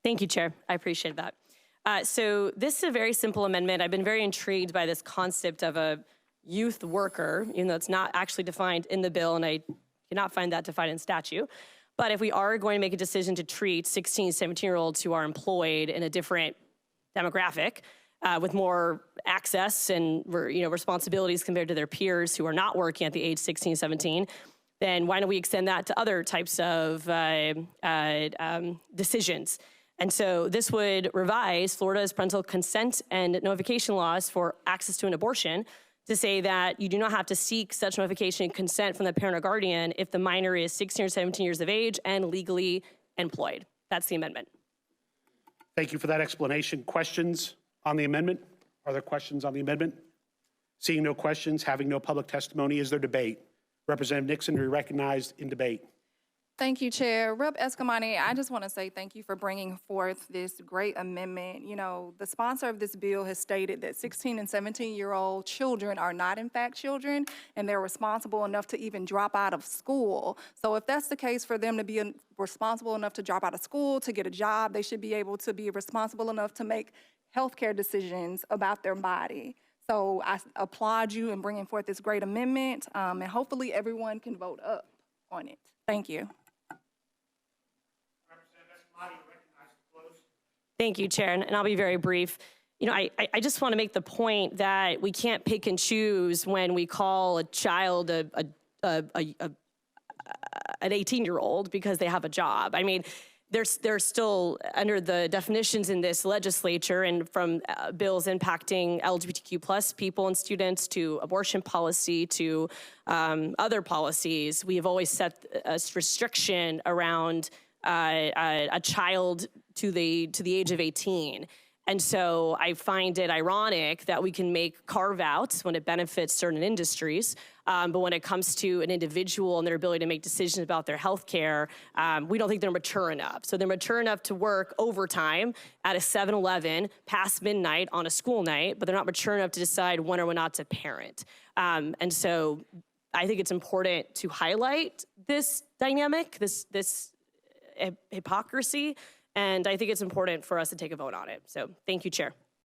Thank you, Chair. I appreciate that. So this is a very simple amendment. I've been very intrigued by this concept of a youth worker, even though it's not actually defined in the bill, and I cannot find that defined in statute. But if we are going to make a decision to treat 16, 17-year-olds who are employed in a different demographic with more access and responsibilities compared to their peers who are not working at the age 16, 17, then why don't we extend that to other types of decisions? And so this would revise Florida's parental consent and notification laws for access to an abortion to say that you do not have to seek such notification and consent from the parent or guardian if the minor is 16 or 17 years of age and legally employed. That's the amendment. Thank you for that explanation. Questions on the amendment? Are there questions on the amendment? Seeing no questions, having no public testimony, is there debate? Representative Nixon, be recognized in debate. Thank you, Chair. Rep. Eskamani, I just want to say thank you for bringing forth this great amendment. You know, the sponsor of this bill has stated that 16 and 17-year-old children are not in fact children, and they're responsible enough to even drop out of school. So if that's the case for them to be responsible enough to drop out of school, to get a job, they should be able to be responsible enough to make healthcare decisions about their body. So I applaud you in bringing forth this great amendment, and hopefully everyone can vote up on it. Thank you. Thank you, Chair, and I'll be very brief. You know, I just want to make the point that we can't pick and choose when we call a child an 18-year-old because they have a job. I mean, they're still under the definitions in this legislature and from bills impacting LGBTQ plus people and students to abortion policy to other policies. We have always set a restriction around a child to the age of 18. And so I find it ironic that we can make carve-outs when it benefits certain industries, but when it comes to an individual and their ability to make decisions about their health care, we don't think they're mature enough. So they're mature enough to work overtime at a 7-Eleven past midnight on a school night, but they're not mature enough to decide when or when not to parent. And so I think it's important to highlight this dynamic, this hypocrisy, and I think it's important for us to take a vote on it. So thank you, Chair.